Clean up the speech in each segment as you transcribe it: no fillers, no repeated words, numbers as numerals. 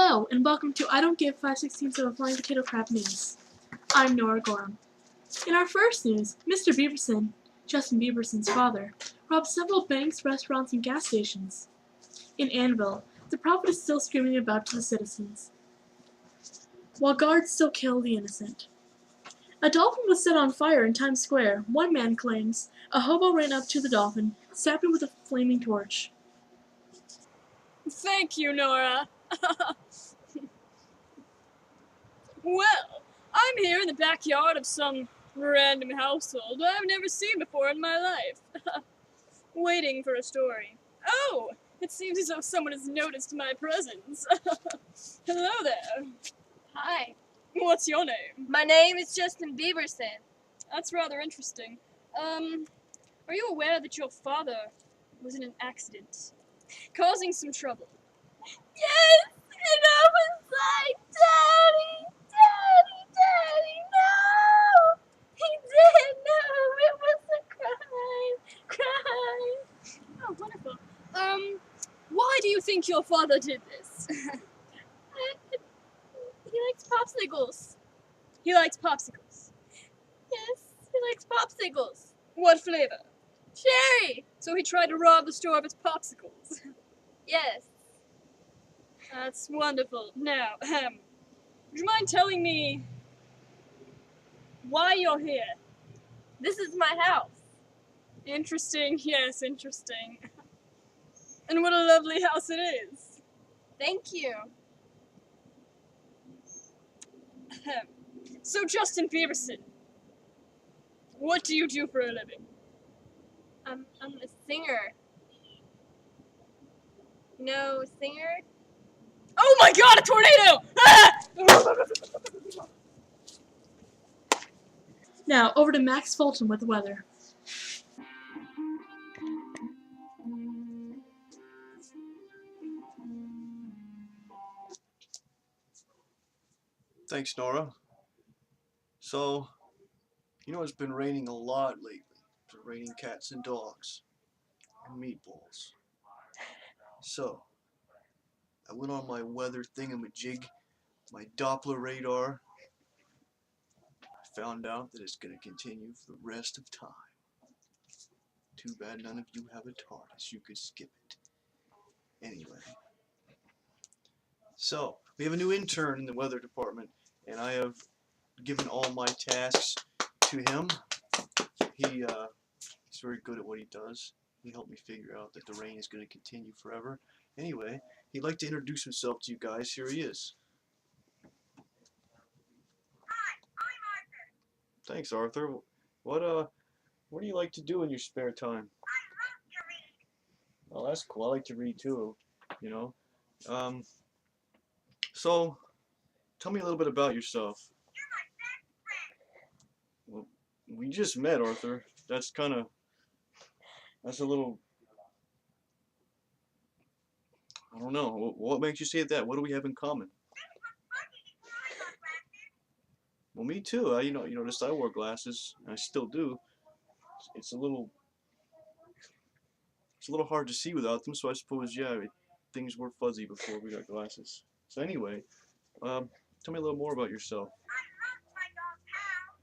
Hello, and welcome to I Don't Give 5/16 of a Flying Potato Crab News. I'm Nora Gorham. In our first news, Mr. Bieberson, Justin Bieberson's father, robbed several banks, restaurants, and gas stations. In Annville, the prophet is still screaming about to the citizens, while guards still kill the innocent. A dolphin was set on fire in Times Square. One man claims a hobo ran up to the dolphin, stabbed it with a flaming torch. Thank you, Nora. Well, I'm here in the backyard of some random household I've never seen before in my life. Waiting for a story. Oh, it seems as though someone has noticed my presence. Hello there. Hi, What's your name? my name is Justin Bieberson. That's rather interesting. Are you aware that your father was in an accident, causing some trouble? Yes, and I was like, Daddy, no! He did, no, it was a crime. Oh, wonderful. Why do you think your father did this? He likes popsicles. He likes popsicles. Yes, he likes popsicles. What flavor? Cherry. So he tried to rob the store of its popsicles. Yes. That's wonderful. Now, would you mind telling me why you're here? This is my house. Interesting, yes, interesting. And what a lovely house it is. Thank you. So, Justin Bieberson, what do you do for a living? I'm a singer. You know, a singer? Oh my god, a tornado! Ah! Now, over to Max Fulton with the weather. Thanks, Nora. So, it's been raining a lot lately. It's been raining cats and dogs and meatballs. So, I went on my weather thingamajig, my Doppler radar. I found out that it's going to continue for the rest of time. Too bad none of you have a TARDIS. You could skip it. Anyway. So, we have a new intern in the weather department, and I have given all my tasks to him. He's very good at what he does. He helped me figure out that the rain is going to continue forever. Anyway, he'd like to introduce himself to you guys. Here he is. Hi, I'm Arthur. Thanks, Arthur. What do you like to do in your spare time? I love to read. Oh, that's cool. I like to read too, So, tell me a little bit about yourself. You're my best friend. Well, we just met, Arthur. That's a little, I don't know. What makes you say that? What do we have in common? It was funny because I got glasses. Well, me too. You noticed I wore glasses, and I still do. It's a little hard to see without them, so I suppose, yeah, things were fuzzy before we got glasses. So anyway, tell me a little more about yourself. I love my dog Hal.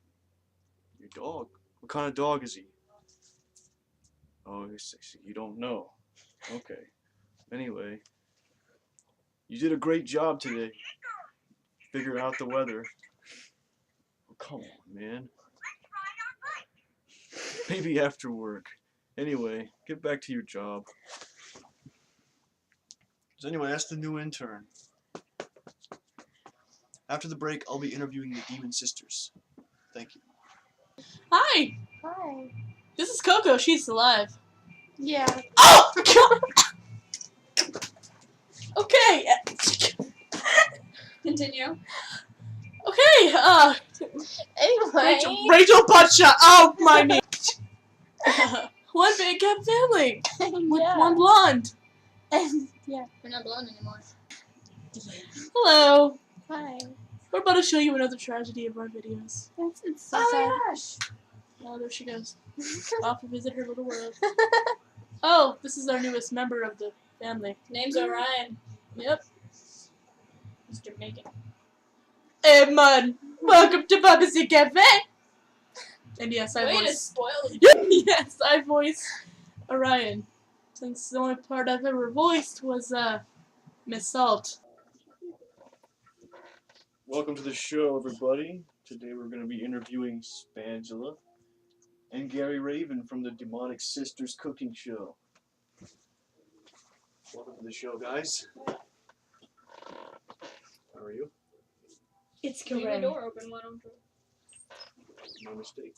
Your dog? What kind of dog is he? Oh, you don't know. Okay. Anyway, you did a great job today, figuring out the weather. Oh, come on, man. Let's ride our bike. Maybe after work. Anyway, get back to your job. So anyway, that's the new intern. After the break, I'll be interviewing the Demon Sisters. Thank you. Hi! Hi. This is Coco. She's alive. Yeah. Oh! God! Okay. Continue. Okay. Anyway. Rachel Butcha. Oh, my knee. One big cat family with Yeah. one blonde. Yeah, we're not blonde anymore. Hello. Hi. We're about to show you another tragedy of our videos. It's so sad. gosh. Oh, there she goes. Off to visit her little world. Oh, this is our newest member of the family. Name's Orion. Yep. Mr. Megan. Hey man, welcome to Babba's Cafe. And yes, I Way to voice. spoil it. Yes, I voice Orion. Since the only part I've ever voiced was Miss Salt. Welcome to the show, everybody. Today we're going to be interviewing Spangela and Gary Raven from the Demonic Sisters Cooking Show. Welcome to the show, guys. How are you? It's Leave the correct. door open, why don't you? My mistake.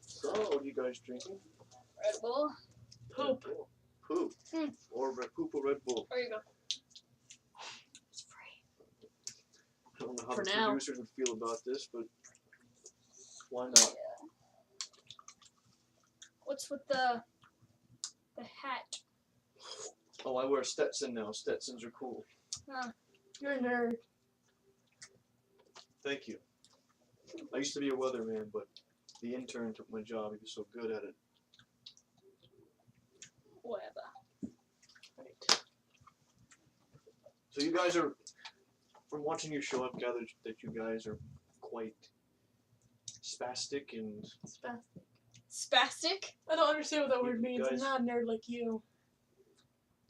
So, what are you guys drinking? Red Bull. Poop. Red Bull. Poop. Or Poop or Red Bull. There you go. It's free. I don't know how For the now. producers would feel about this, but why not? What's with the hat? Oh, I wear Stetson now. Stetsons are cool. You're a nerd. Thank you. I used to be a weatherman, but the intern took my job. He was so good at it. Whatever. Right. So you guys are, from watching your show, I've gathered that you guys are quite spastic and Spastic? I don't understand what that word You means. I'm guys- not a nerd like you.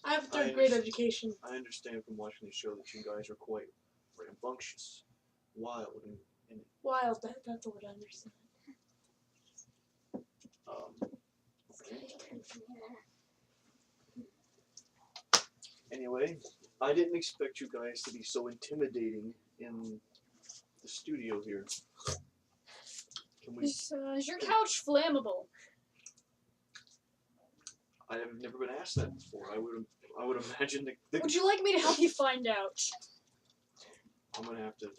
I have I third grade understand. education. I understand from watching the show that you guys are quite rambunctious, wild, and Wild, that's the word I understand. okay. Anyway, I didn't expect you guys to be so intimidating in the studio here. Can we? Is your couch flammable? I have never been asked that before. I would imagine that Would you like me to help you find out? I'm gonna have to.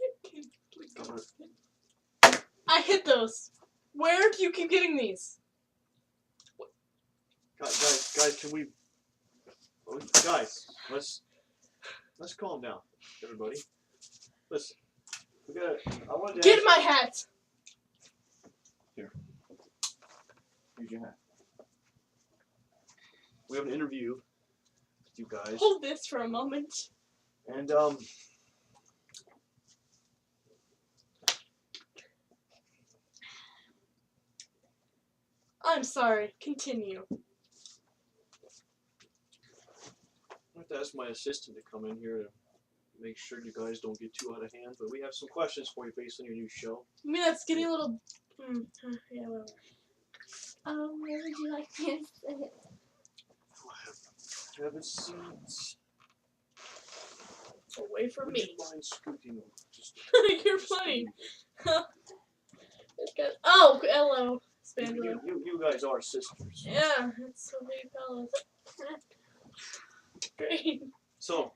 I'm gonna, I hit those. Where do you keep getting these? guys, can we? Oh, guys, let's calm down, everybody. Listen, we gotta. I wanted to Get ask, my hat! Here's your hat. We have an interview with you guys, Hold this for a moment. and I'm sorry. Continue. I have to ask my assistant to come in here to make sure you guys don't get too out of hand. But we have some questions for you based on your new show. I mean, that's getting a little. Yeah, whatever. Where would you like me to sit? Have a seat. Away from Would you me. mind scooting? Just You're funny. Oh, hello, Spangela. You guys are sisters. Yeah, it's so big fellas. Great. So,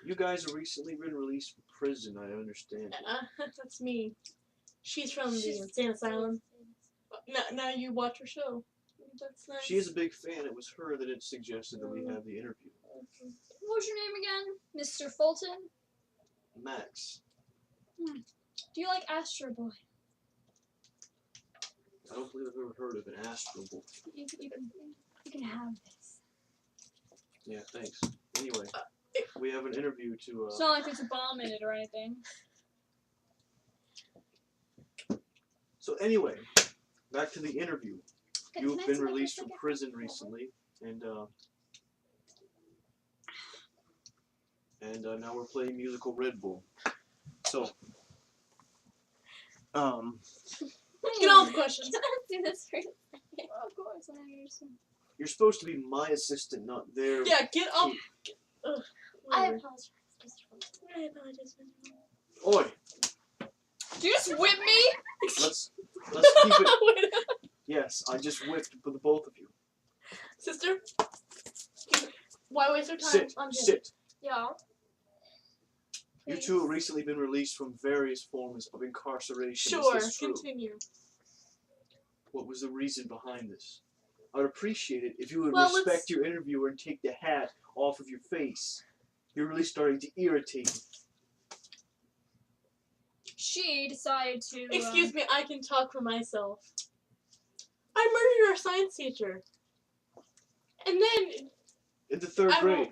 you guys have recently been released from prison, I understand. That's me. She's from the insane asylum. Now you watch her show. That's nice. She is a big fan. It was her that had suggested that we have the interview. What was your name again? Mr. Fulton? Max, Do you like Astro Boy? I don't believe I've ever heard of an Astro Boy. You can have this. Yeah, thanks. Anyway, we have an interview to. It's not like there's a bomb in it or anything. So anyway, back to the interview. Can You've I been sit like released this from again? prison recently, and now we're playing musical Red Bull. So, Get on with the questions. Can I do this for you? Oh, of course, I understand. you're supposed to be my assistant, not their. Yeah, get up. Ugh, I whatever. apologize. I apologize. Oi, Did you just whip me? let's keep it. Wait, Yes, I just whipped the both of you. Sister, why waste your time Sit, on him? sit. Yeah. You two have recently been released from various forms of incarceration. Sure, Is this true? continue. What was the reason behind this? I would appreciate it if you would Well, respect let's- your interviewer and take the hat off of your face. You're really starting to irritate me. She decided to. Excuse me, I can talk for myself. I murdered our science teacher. And then In the third I grade.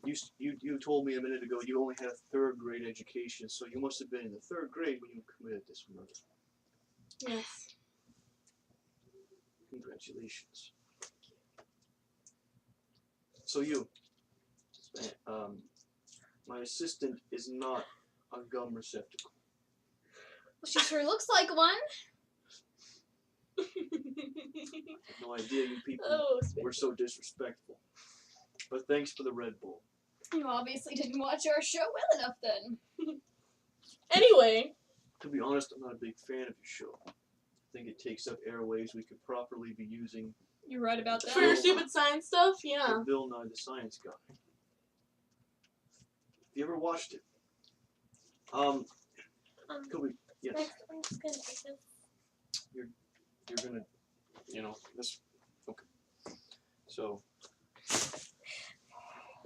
You told me a minute ago you only had a third grade education, so you must have been in the third grade when you committed this murder. Yes. Congratulations. So you, my assistant is not a gum receptacle. Well, she sure looks like one. I had no idea you people Oh, were so disrespectful. But thanks for the Red Bull. You obviously didn't watch our show well enough then. Anyway, To be honest, I'm not a big fan of your show. I think it takes up airwaves we could properly be using You're right about that. for your stupid science stuff, yeah. for Bill Nye the Science Guy. Have you ever watched it? Could we? Yes. I'm just gonna take this. You're gonna, this. Okay. So.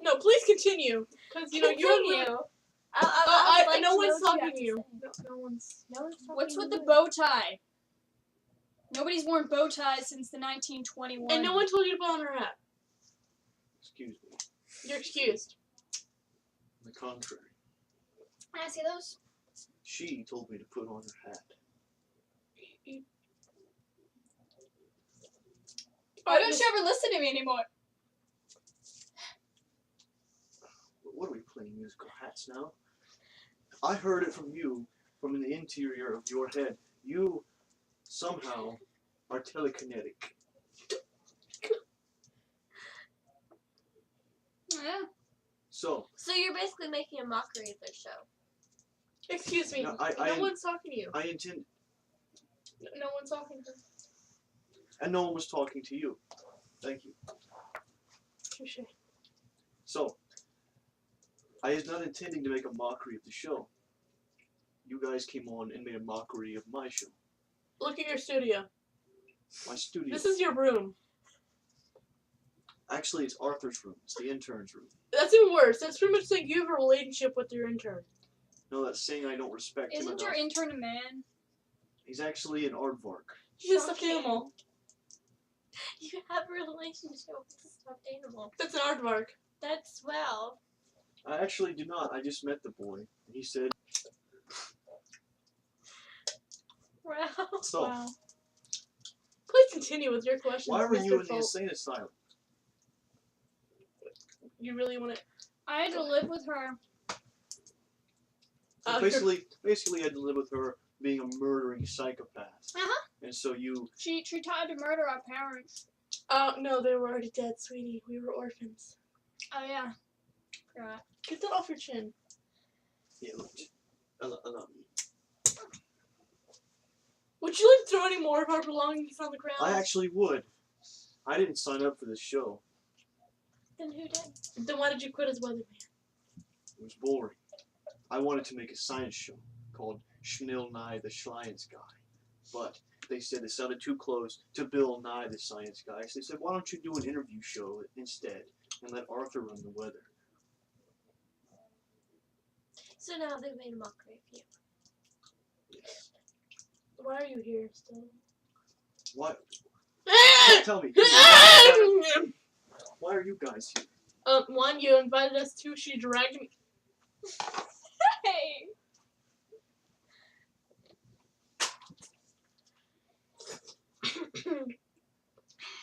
No, please continue, because you were. Continue. I would like no to one's know what you talking have to you. say. No one's. No one's talking What's with to the you. bow tie? Nobody's worn bow ties since the 1921. And no one told you to put on her hat. Excuse me. You're excused. On the contrary, Can I see those? she told me to put on her hat. Why don't you ever listen to me anymore? What are we playing musical hats now? I heard it from you, from the interior of your head. You somehow are telekinetic. Yeah. So, So you're basically making a mockery of their show. Excuse me. No, No one's talking to you. I intend, No one's talking to her. and no one was talking to you. Thank you. Touche. So, I was not intending to make a mockery of the show. You guys came on and made a mockery of my show. Look at your studio. My studio. This is your room. Actually, it's Arthur's room. It's the intern's room. That's even worse. That's pretty much like you have a relationship with your intern. No, that's saying I don't respect him Isn't enough. your intern a man? He's actually an aardvark. She's a stuffed Shocking. animal. You have a relationship with a stuffed animal. That's an aardvark. That's swell. I actually do not. I just met the boy. And he said, Wow. so, Wow. Please continue with your question. why were you in the Folk. insane asylum? You really want to? I had to live with her. So basically, I had to live with her being a murdering psychopath. Uh-huh. And so you, She tried to murder our parents. No, they were already dead, sweetie. We were orphans. Oh yeah. Forgot. Get that off your chin. yeah, look, allow me. Would you like to throw any more of our belongings on the ground? I actually would. I didn't sign up for this show. Then who did? Then why did you quit as weatherman? It was boring. I wanted to make a science show called Schnell Nye the Science Guy. But they said it sounded too close to Bill Nye the Science Guy. So they said, why don't you do an interview show instead and let Arthur run the weather? So now they've made a mockery of you. Yes. Why are you here still? Why? Tell me. Why are you guys here? One, you invited us. Two, she dragged me. Hey.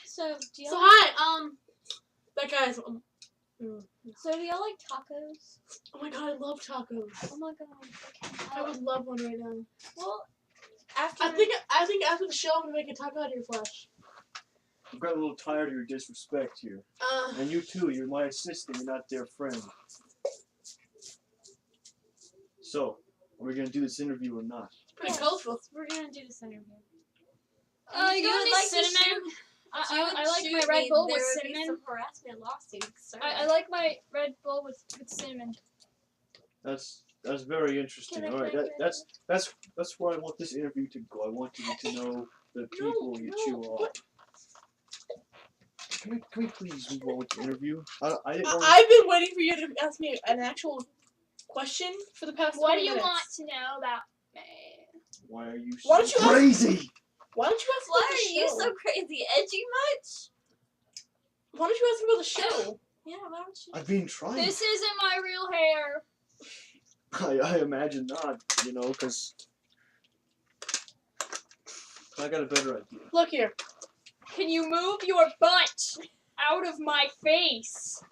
So do y'all So hi, that guy's. So do y'all like tacos? Oh my god, I love tacos. Oh my god. Okay. I would love one right now. Well, after I think after the show, I'm gonna make a taco out of your flesh. I've got a little tired of your disrespect here. And you too, you're my assistant, you're not their friend. So, are we gonna do this interview or not? pretty Yes. colorful. we're gonna do this interview. You got any cinnamon? I like my Red Bull with There would be cinnamon. some harassment lawsuits. I like my Red Bull with cinnamon. That's very interesting. Can I All right, try that's where I want this interview to go. I want you to know the people you chew off. Can we please move on with the interview? I didn't know. I've been waiting for you to ask me an actual question for the past. What 20 do you minutes. want to know about me? Why are you so Why don't you ask- crazy? Why don't you ask Why about are the you show? so crazy? Edgy much? Why don't you ask about the show? Yeah, why don't you? I've been trying. This isn't my real hair. I imagine not, you know, because I got a better idea. Look here. Can you move your butt out of my face?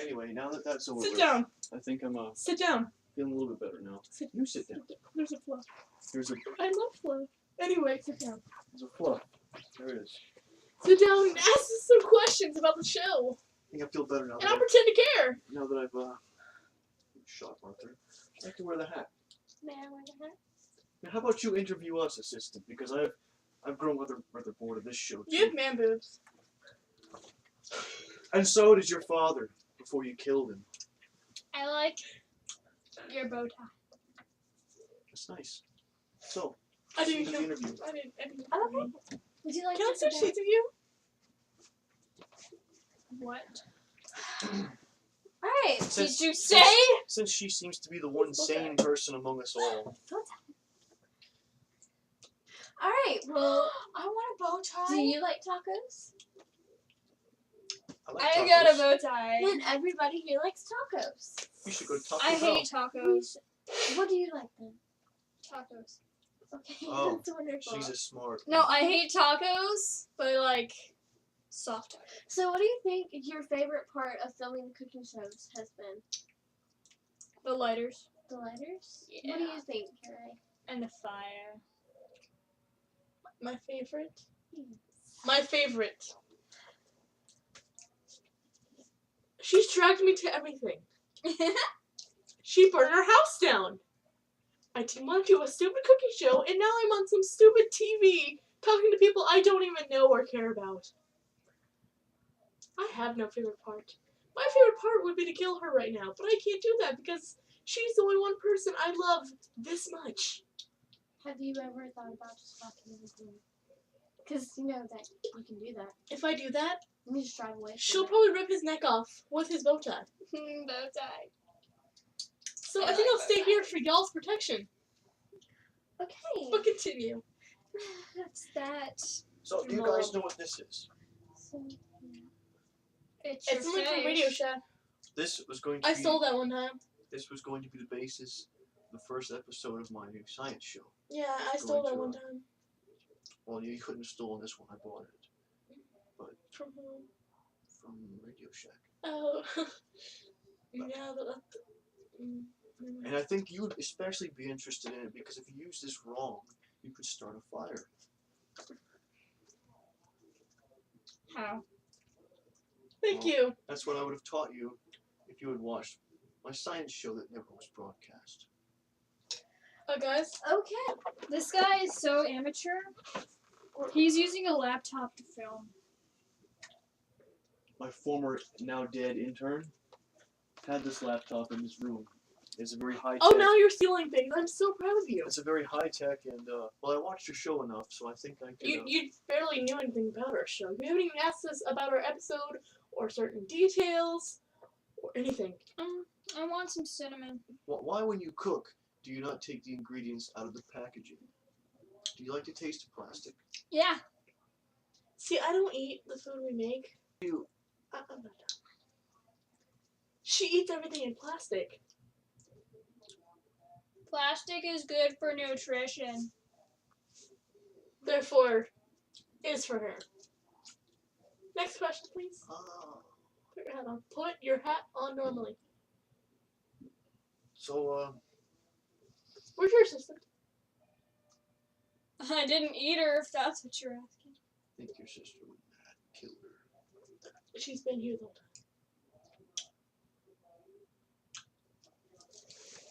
Anyway, now that that's over, Sit down. I think I'm Sit down. feeling a little bit better now. Sit. You sit down. There's a fluff. There's a Fluff. Anyway, sit down. fluff. There it is. Sit down and ask us some questions about the show. I think I feel better now. And I'll pretend to care. Now that I've shot Arthur, I like to wear the hat. May I wear the hat? Now, how about you interview us, assistant? Because I've grown rather bored of this show too. You have man boobs. And so did your father before you killed him. I like your bow tie. That's nice. So, I didn't the kill. interview. I didn't. Okay. Would you like Can I to switch sit seats with you? What? Alright. Since- Did you say? Since she seems to be the one sane person among us all. Alright, well, I want a bow tie. do you like tacos? I like I tacos. got a bow tie. Then everybody here likes tacos. You should go to Taco I Bell. hate tacos. What do you like then? Tacos. Okay, Oh, that's wonderful. She's a smart. No, I hate tacos, but I like soft tacos. So what do you think your favorite part of filming the cooking shows has been? The lighters The lighters? Yeah. What do you think, Carrie? and the fire. My favorite. My favorite. She's dragged me to everything. She burned our house down. I didn't want to do a stupid cooking show, and now I'm on some stupid TV talking to people I don't even know or care about. I have no favorite part. My favorite part would be to kill her right now, but I can't do that because she's the only one person I love this much. Have you ever thought about just fucking everything? Because you know that you can do that. If I do that, You just drive away. she'll From probably rip his neck off with his bow tie. Bow tie. So I I think like I'll stay here for y'all's protection. it. Okay. But continue. That's that. So, do you guys know what this is? So, It's It's something from Radio Shack. This was going to I be. stole that one time. This was going to be the basis of the first episode of my new science show. Yeah, I It's stole going that to, one time. Well, you couldn't have stolen this one. I bought it From who? from Radio Shack. Oh. Yeah, but And I think you would especially be interested in it because if you use this wrong, you could start a fire. How? Thank Well, you. That's what I would have taught you if you had watched my science show that never was broadcast. Guys, okay. This guy is so amateur. He's using a laptop to film. My former, now dead intern had this laptop in his room. It's a very high tech. oh, now you're stealing things. I'm so proud of you. It's a very high tech, and well, I watched your show enough, so I think I could. You barely knew anything about our show. You haven't even asked us about our episode or certain details or anything. I want some cinnamon. Why, when you cook, do you not take the ingredients out of the packaging? Do you like to taste the plastic? Yeah. See, I don't eat the food we make. You. I'm not done. She eats everything in plastic. Plastic is good for nutrition. Therefore, is for her. Next question, please. Put your hat on. Put your hat on normally. So, Where's your assistant? I didn't eat her, if that's what you're asking. I think your sister would have killed her. She's been here the whole time.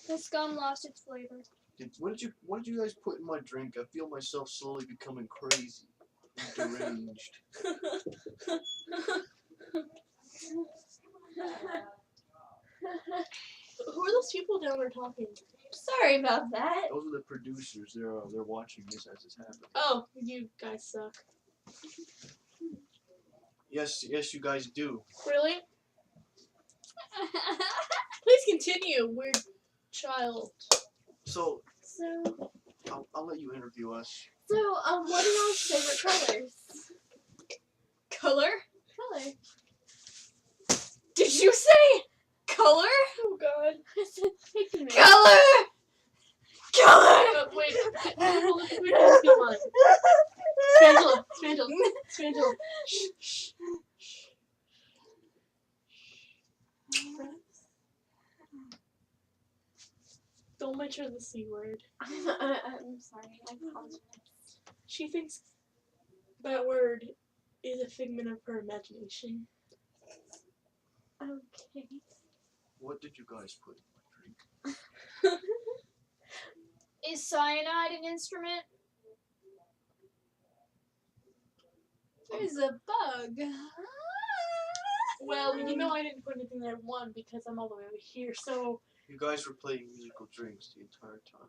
This gum lost its flavor. What did you guys put in my drink? I feel myself slowly becoming crazy, and deranged. Who are those people down there talking? Sorry about that. Those are the producers. They're watching this as it's happening. Oh, you guys suck. Yes, you guys do. Really? Please continue, weird child. So, So, I'll let you interview us. what are y'all's favorite colors? Color? Color. you say? Color? Oh God. I said pigment. Color! Color! Wait. Hold it. Wait, if you don't mind. Spangela. Shh. Don't mention the C word. I'm sorry. I apologize. She thinks that word is a figment of her imagination. Okay. What did you guys put in my drink? Is cyanide an instrument? There's a bug. Well, you know I didn't put anything there, one, because I'm all the way over here, so... You guys were playing musical drinks the entire time.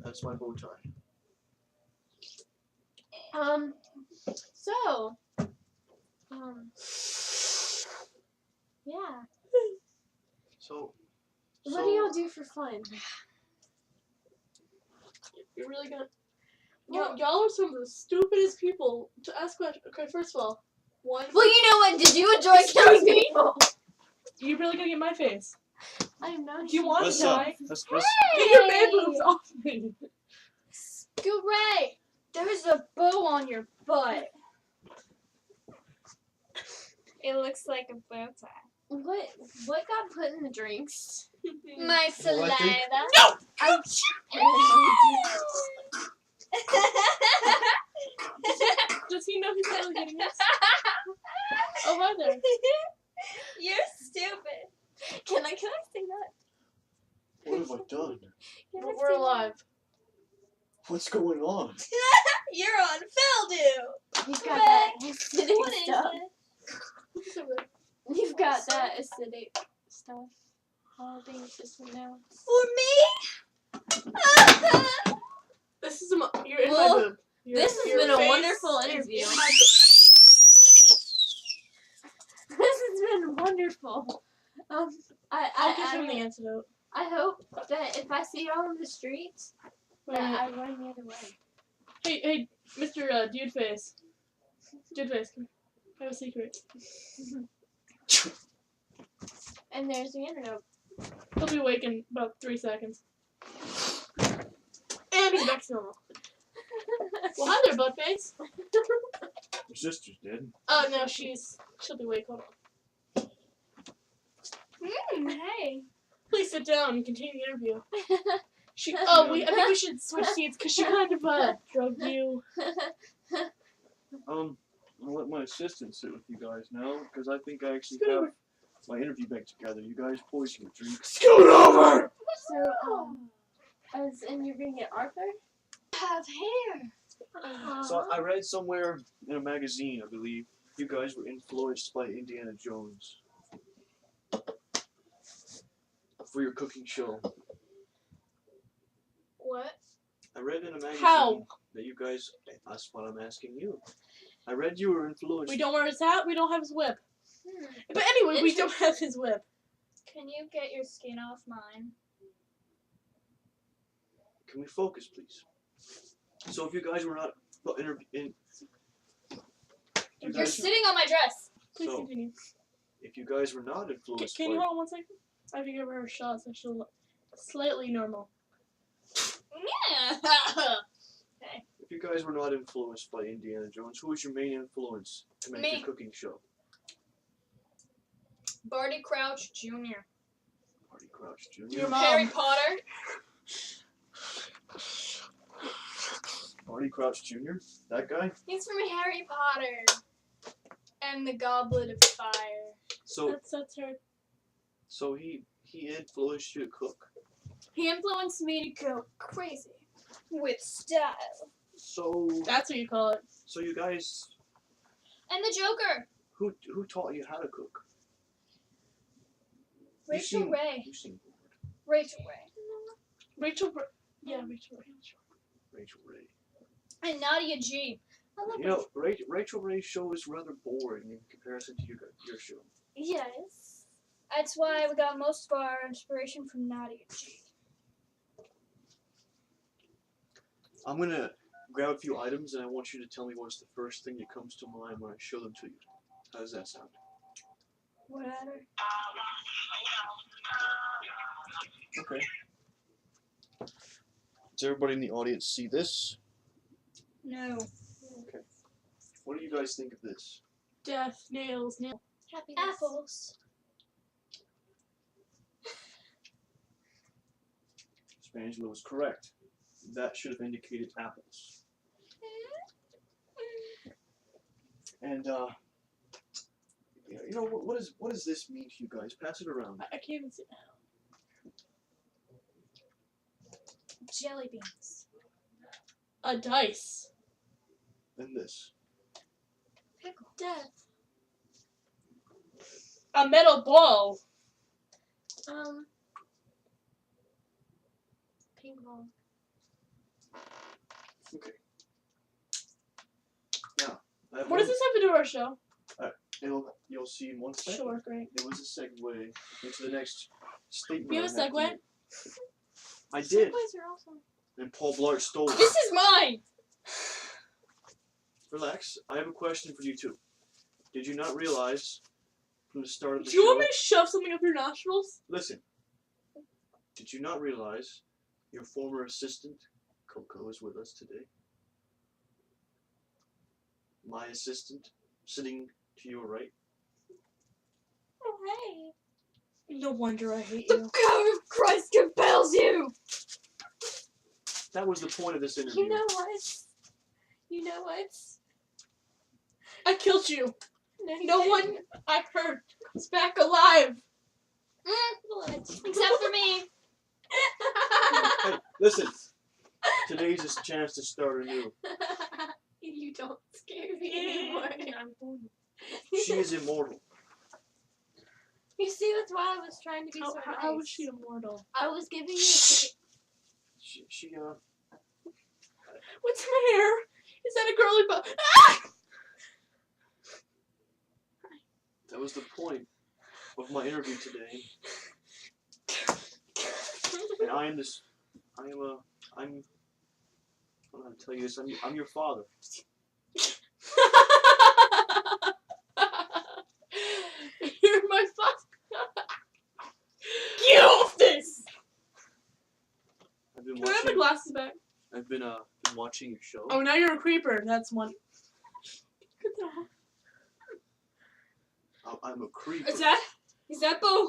That's my bow tie. So, yeah. So What do y'all do for fun? You're really gonna... Well- y'all are some of the stupidest people to ask questions. Okay, first of all, one... Well, you know what? Did you enjoy killing people? You're really gonna get in my face. I'm not. Do you want to Listen, die? let's Get your man boobs off me! Scooray! There's a bow on your butt. It looks like a bow tie. What got put in the drinks? My Well, I think- saliva. Does he know he's really getting this? Oh, hi there. You're stupid. Can I say that? What have I done? Can I We're say alive. What's going on? that? You're on Feldew. You've got that acidic What is stuff. it? You've got that acidic stuff. All being system now. For me? This is you're in Well, my boob. this has Your been a face wonderful is interview. in my This has been wonderful. I'll give him the antidote. I hope that if I see y'all on the streets, Wait a that minute. I run the other way. Hey, Mr. Dude Face. Dude Face, come here. I have a secret. And there's the antidote. He'll be awake in about 3 seconds. And he's back to normal. Well, hi there, Buttface. Your sister's dead. Oh, no, she'll be awake. Hold on. Hey. Please sit down and continue the interview. I think we should switch seats because she kind of drugged you. I'll let my assistant sit with you guys now because I think I actually Scoot have over. my interview back together. You guys poison your drink. Scoot over! So, and you're gonna get Arthur? Have hair. So I read somewhere in a magazine, I believe, you guys were influenced by Indiana Jones for your cooking show. What? I read in a magazine How? that you guys. That's what I'm asking you. I read you were influenced. We don't wear his hat, we don't have his whip. But anyway, we don't have his whip. Can you get your skin off mine? Can we focus, please? So if you guys were not you You're guys, sitting on my dress. Please So, continue. if you guys were not influenced Can you by hold on 1 second? I have to give her a shot so she'll look slightly normal. Yeah. if you guys were not influenced by Indiana Jones, who was your main influence to make Me. your cooking show? Barty Crouch Jr. Barty Crouch Jr. Your mom. Harry Potter. Barty Crouch Jr. That guy. He's from Harry Potter. And the Goblet of Fire. So That's her. so he influenced you to cook. He influenced me to go crazy. With style. So That's what you call it. so you guys, And the Joker. who taught you how to cook? You Rachel seem- Ray. You seem bored. Rachel Ray. Rachel Ray. Rachel Ray. And Nadia G. I love You know, Rachel Ray's show is rather boring in comparison to your show. Yes. That's why we got most of our inspiration from Nadia G. I'm gonna grab a few items and I want you to tell me what's the first thing that comes to mind when I show them to you. How does that sound? Whatever. Okay. Does everybody in the audience see this? No. What do you guys think of this? Death, nails, nails. Happiness. Apples. Spangelo was correct. That should have indicated apples. And you know what does this mean to you guys? Pass it around. I can't even see. Jelly beans. A dice. And this. Pickle. Death. A metal ball. Ping pong. Okay. Now, I have What does this have to do with our show? You'll see in one second. Sure, great. It was a segue into the next statement. You have a I have to segue? make. I did, Segues are awesome. and Paul Blart stole it. This is mine! Relax. I have a question for you too. Did you not realize from the start of the Do you show? want me to shove something up your nostrils? Listen. Did you not realize your former assistant, Coco, is with us today? My assistant, sitting to your right. Oh, hey. No wonder I hate The you. power of Christ compels you! That was the point of this interview. You know what? You know what? I killed you. No, you No didn't. one I heard is back alive. Blood. Except for me. Hey, listen. Today's his chance to start anew. You don't scare me anymore. She is immortal. You see, that's why I was trying to be so nice. How was she immortal? I was giving you a She What's in my hair? Is that a girly bow? Ah! that was the point of my interview today. And I'm I don't know how to tell you this. I'm your father. You're my father. Get off this! I've been Can I have my watching. glasses back? I've been watching your show. Oh, now you're a creeper. That's one. Get that off. I'm a creeper. Is that bow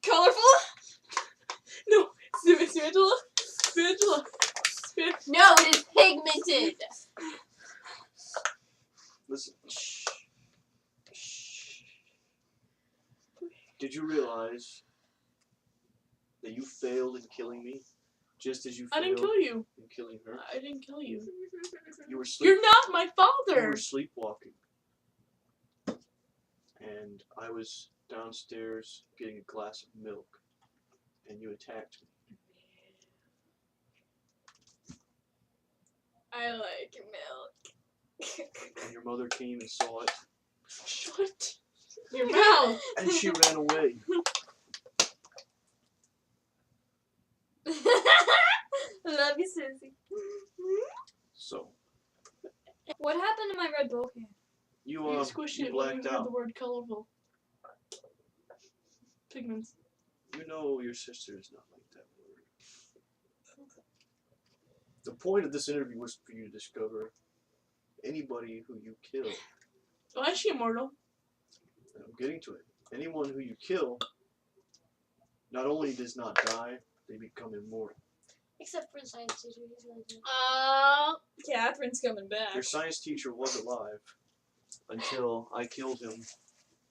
colorful? No, Spangela. Spangela. No, it is pigmented. Listen. Did you realize that you failed in killing me, just as you I failed didn't kill you. in killing her? I didn't kill you. You were You're not my You father. were sleepwalking, and I was downstairs getting a glass of milk, and you attacked me. I like milk. And your mother came and saw it, Shut your mouth. and she ran away. Love you, Susie. So What happened to my red bull can? you You squished you it when blacked you heard out. the word colorful. Pigments. You know your sister is not like that word. The point of this interview was for you to discover anybody who you kill. Why is she immortal? And I'm getting to it. Anyone who you kill not only does not die, they become immortal. Except for the science teacher, he's really good. Catherine's coming back. Your science teacher was alive until I killed him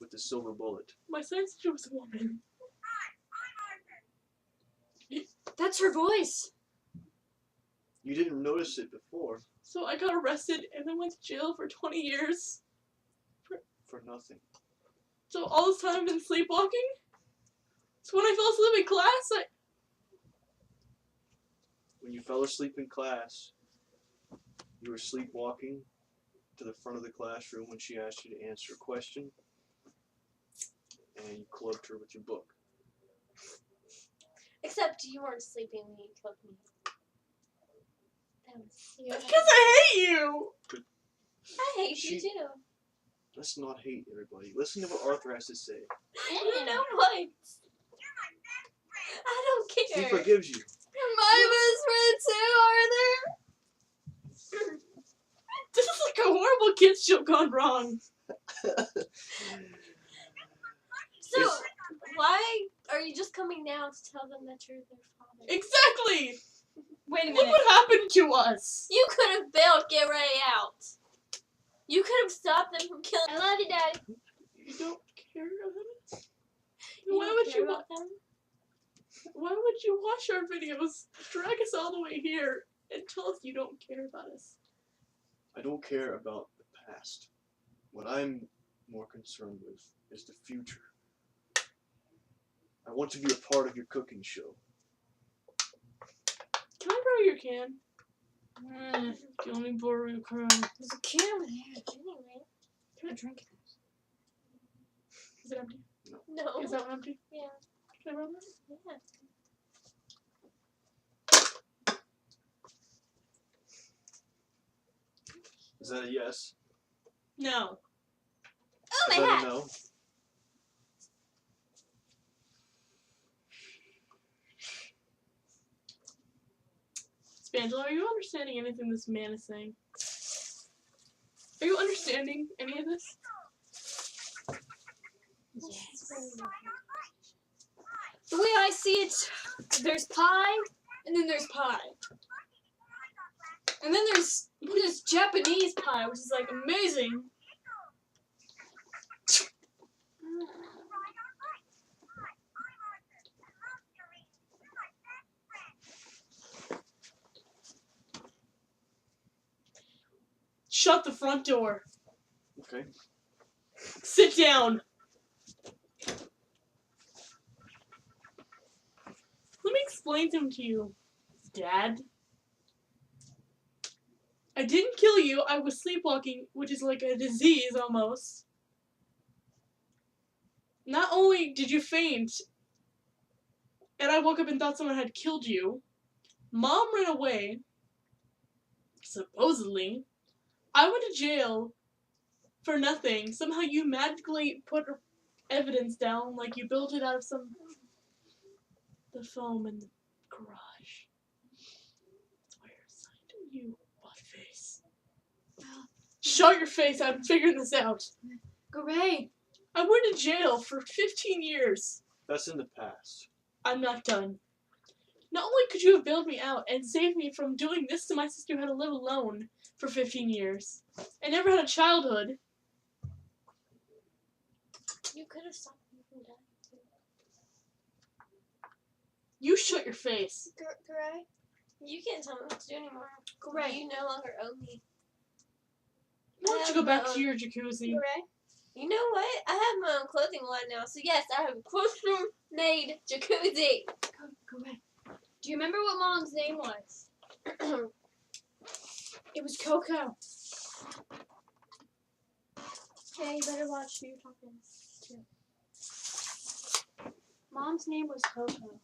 with the silver bullet. My science teacher was a woman. That's her voice. You didn't notice it before So I got arrested and then went to jail for 20 years. for nothing. So all this time I've been sleepwalking? So when I fell asleep in class, When you fell asleep in class, you were sleepwalking to the front of the classroom when she asked you to answer a question, and you clubbed her with your book. Except you weren't sleeping when you killed me. That was that's because I hate you! I hate She- you too. Let's not hate everybody. Listen to what Arthur has to say. You know what? I don't He care. forgives you. You're my best friend too, Arthur. This is like a horrible kids show gone wrong. So, It's- why are you just coming now to tell them that you're their father? Exactly. Wait a Look minute. what happened to us. You could have bailed Get Ray out. You could have stopped them from killing. I love you, Daddy. You don't care about us? You Why don't would care you? about them? Why would you watch our videos, drag us all the way here, and tell us you don't care about us? I don't care about the past. What I'm more concerned with is the future. I want to be a part of your cooking show. Can I borrow your can? Let me borrow your can. There's a can over there. Anyway. Can I drink it? Is it empty? No. Is that one empty? Yeah. Can I borrow that? Yeah. Is that a yes? No. Oh, Is my that hat. a no? Spangelo, are you understanding anything this man is saying? Are you understanding any of this? Yes. The way I see it, there's pie, and then there's pie. And then there's Japanese pie, which is like amazing. Shut the front door. Okay. Sit down. Let me explain them to you, Dad. I didn't kill you. I was sleepwalking, which is like a disease almost. Not only did you faint, and I woke up and thought someone had killed you, Mom ran away, supposedly. I went to jail for nothing. Somehow you magically put evidence down, like you built it out of the foam in the garage. Where's you, buttface? Shut your face! I'm figuring this out. Great. I went to jail for 15 years. That's in the past. I'm not done. Not only could you have bailed me out and saved me from doing this to my sister who had to live alone for 15 years and never had a childhood. You could have stopped me from dying. You shut your face. Gray? You can't tell me what to do anymore. Gray. You no longer own me. Why don't you go back to your jacuzzi? Gray? You know what? I have my own clothing line now, so yes, I have a custom-made jacuzzi. Great. Do you remember what Mom's name was? It was Coco. Okay, you better watch who you're talking to. Mom's name was Coco.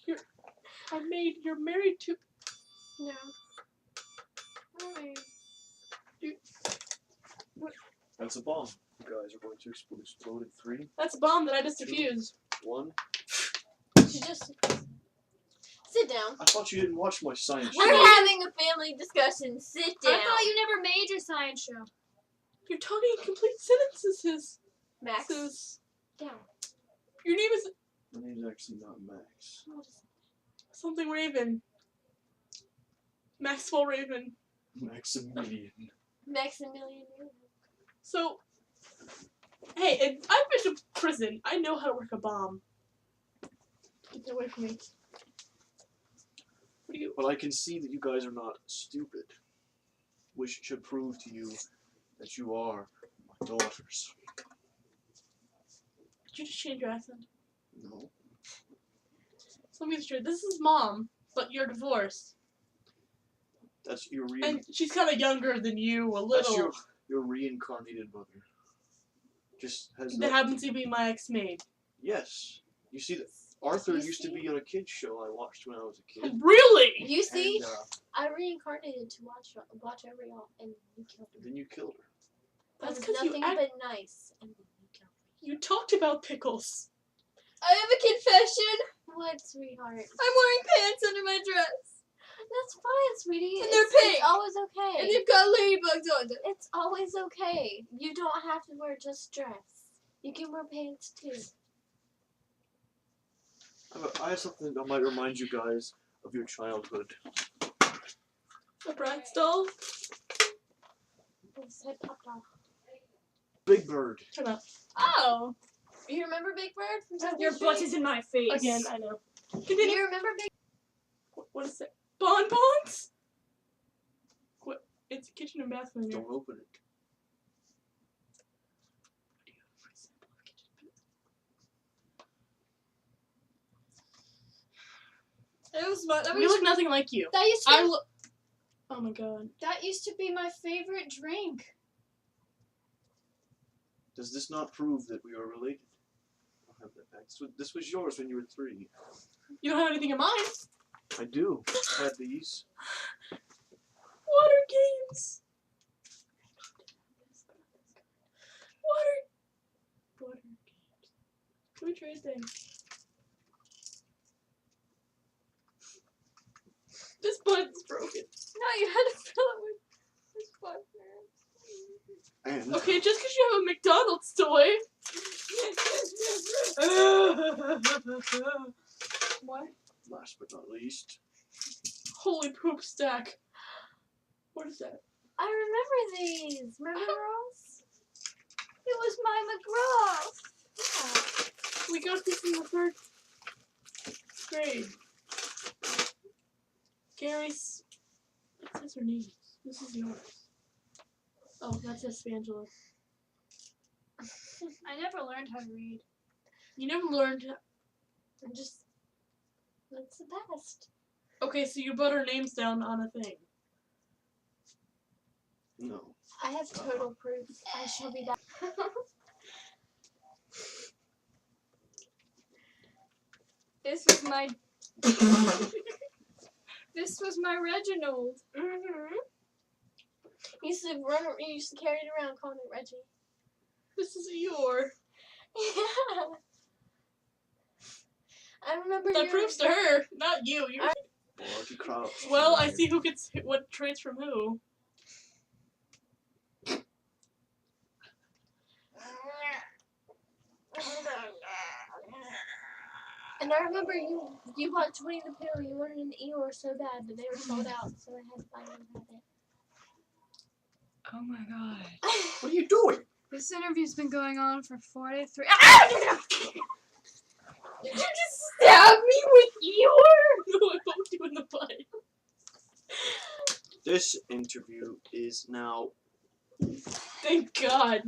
You're married to. No. That's a bomb. You guys are going to explode in 3, That's a bomb that I just defused. 1. You just sit down. I thought you didn't watch my science We're show. having a family discussion. Sit down. I thought you never made your science show. You're talking in complete sentences. Max, Sis. down. Your name is My name's actually not Max. something Raven. Maxwell Raven. Maximilian. Maximilian. So, hey, I've been to prison. I know how to work a bomb. Get that away from me. What do you? But I can see that you guys are not stupid, which should prove to you that you are my daughters. Did you just change your accent? No. So let me be sure. This is Mom, but you're divorced, That's your and she's kind of younger than you, a that's little. your reincarnated mother. Just has That happens to be my ex-maid. Yes. You see that Arthur You used to see? be on a kid's show I watched when I was a kid. Really? You see, And, I reincarnated to watch over y'all, and you killed me. then you killed her. That's There's because nothing but nice. And then you don't. you talked about pickles. I have a confession. What, sweetheart? I'm wearing pants under my dress. That's fine, sweetie. And they're It's pink. always okay. And they've got ladybugs on them. It's always okay. You don't have to wear just dress. You can wear pants too. I have something that might remind you guys of your childhood. A Bratz doll? It said Papa. Big Bird. Shut up. Oh. You remember Big Bird from Sesame Your Oh, butt Street? is in my face. Again, I know. Do Continue. you remember Big What is it? Bonbons? What? It's a kitchen and bathroom here. Don't open it. It was my, We look nothing like you. that used to I look. Oh my god. that used to be my favorite drink. Does this not prove that we are related? I'll have that back. This was yours when you were 3. You don't have anything in mind. I do. I had these. Water games. Water games. Can we trade things? This button's broken. No, you had to fill it with this And Okay, just because you have a McDonald's toy. What? last but not least, Holy poop stack. What is that? I remember these. Remember girls? It was my McGraw. Yeah. We got this in the 3rd grade. Gary's. It says her name. This is yours. Oh, that says Spangela. I never learned how to read. You never learned. I'm just. That's the best. Okay, so you put our names down on a thing. no. I have total proof. I shall be that. This was my this was my Reginald. Mm-hmm. He used to run. He used to carry it around, calling it Reggie. This is your. Yeah. I remember. That your- proves to her, not you. You're. Lucky Crouch. Well, I see who gets what traits from who. And I remember you watched Winnie the Pooh. You wanted an Eeyore so bad, but they were sold out, so I had to buy one rabbit. Oh my god. What are you doing? This interview's been going on for 43. Did you just stab me with Eeyore? No, I poked you in the butt. This interview is now Thank God.